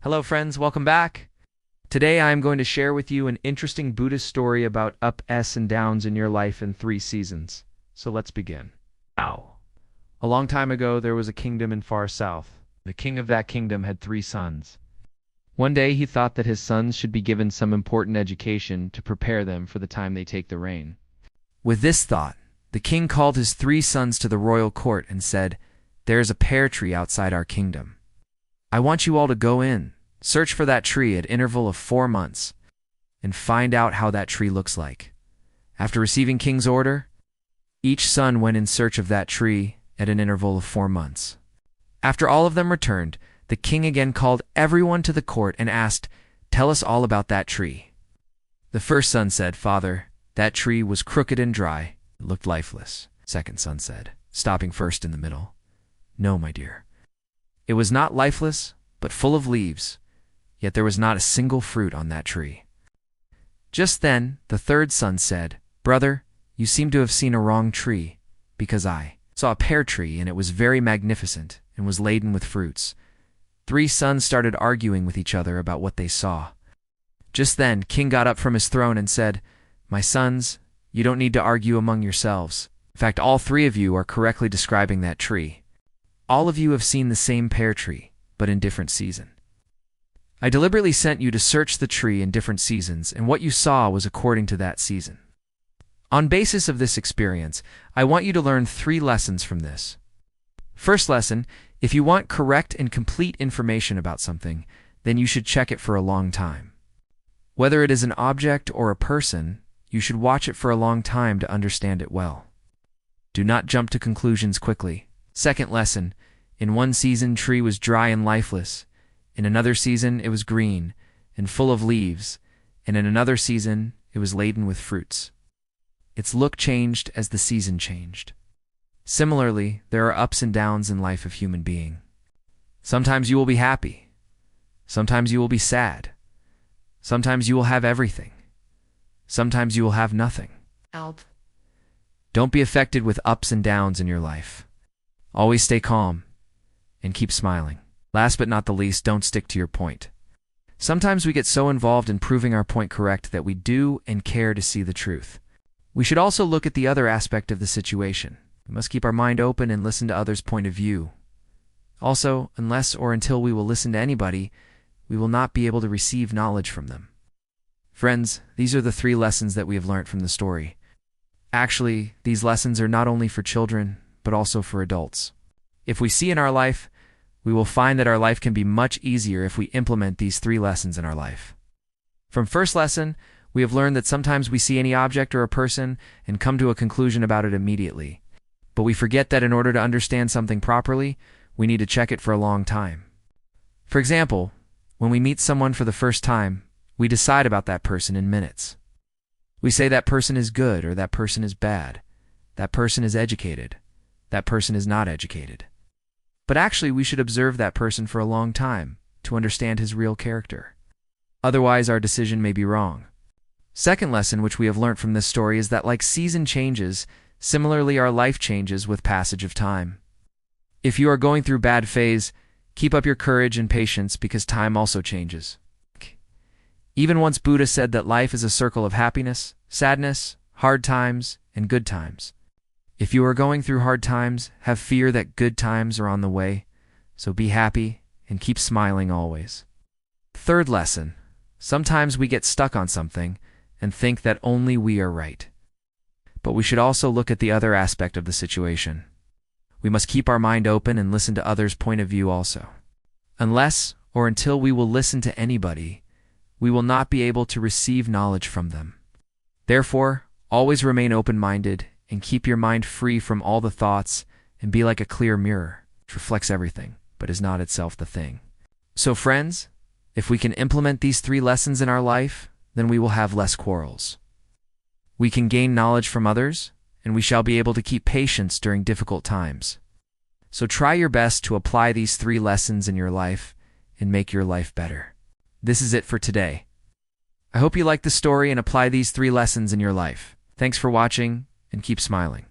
Hello friends, welcome back. Today I am going to share with you an interesting Buddhist story about ups and downs in your life in 3 seasons. So let's begin. Ow. A long time ago there was a kingdom in far south. The king of that kingdom had 3 sons. One day he thought that his sons should be given some important education to prepare them for the time they take the reign. With this thought, the king called his 3 sons to the royal court and said, "There is a pear tree outside our kingdom. I want you all to go in, search for that tree at interval of 4 months, and find out how that tree looks like." After receiving king's order, each son went in search of that tree at an interval of 4 months. After all of them returned, the king again called everyone to the court and asked, "Tell us all about that tree." The first son said, "Father, that tree was crooked and dry. It looked lifeless." Second son said, stopping first in the middle, "No, my dear. It was not lifeless, but full of leaves, yet there was not a single fruit on that tree." Just then, the third son said, "Brother, you seem to have seen a wrong tree, because I saw a pear tree, and it was very magnificent and was laden with fruits." 3 sons started arguing with each other about what they saw. Just then, King got up from his throne and said, "My sons, you don't need to argue among yourselves. In fact, all 3 of you are correctly describing that tree. All of you have seen the same pear tree, but in different seasons. I deliberately sent you to search the tree in different seasons, and what you saw was according to that season. On basis of this experience, I want you to learn 3 lessons from this. First lesson, if you want correct and complete information about something, then you should check it for a long time. Whether it is an object or a person, you should watch it for a long time to understand it well. Do not jump to conclusions quickly. Second lesson, in one season tree was dry and lifeless, in another season it was green and full of leaves, and in another season it was laden with fruits. Its look changed as the season changed. Similarly, there are ups and downs in life of human being. Sometimes you will be happy. Sometimes you will be sad. Sometimes you will have everything. Sometimes you will have nothing. Don't be affected with ups and downs in your life. Always stay calm and keep smiling. Last but not the least, don't stick to your point. Sometimes we get so involved in proving our point correct that we do and care to see the truth. We should also look at the other aspect of the situation. We must keep our mind open and listen to others' point of view. Also, unless or until we will listen to anybody, we will not be able to receive knowledge from them. Friends, these are the 3 lessons that we have learned from the story. Actually, these lessons are not only for children, but also for adults. If we see in our life, we will find that our life can be much easier if we implement these 3 lessons in our life. From first lesson, we have learned that sometimes we see any object or a person and come to a conclusion about it immediately. But we forget that in order to understand something properly, we need to check it for a long time. For example, when we meet someone for the first time, we decide about that person in minutes. We say that person is good or that person is bad, that person is educated, that person is not educated. But actually, we should observe that person for a long time to understand his real character. Otherwise, our decision may be wrong. Second lesson which we have learnt from this story is that like season changes, similarly our life changes with passage of time. If you are going through bad phase, keep up your courage and patience because time also changes. Even once Buddha said that life is a circle of happiness, sadness, hard times, and good times. If you are going through hard times, have fear that good times are on the way, so be happy and keep smiling always. Third lesson, sometimes we get stuck on something and think that only we are right. But we should also look at the other aspect of the situation. We must keep our mind open and listen to others' point of view also. Unless or until we will listen to anybody, we will not be able to receive knowledge from them. Therefore, always remain open-minded and keep your mind free from all the thoughts and be like a clear mirror, which reflects everything, but is not itself the thing. So friends, if we can implement these 3 lessons in our life, then we will have less quarrels. We can gain knowledge from others, and we shall be able to keep patience during difficult times. So try your best to apply these 3 lessons in your life and make your life better. This is it for today. I hope you like the story and apply these 3 lessons in your life. Thanks for watching, and keep smiling.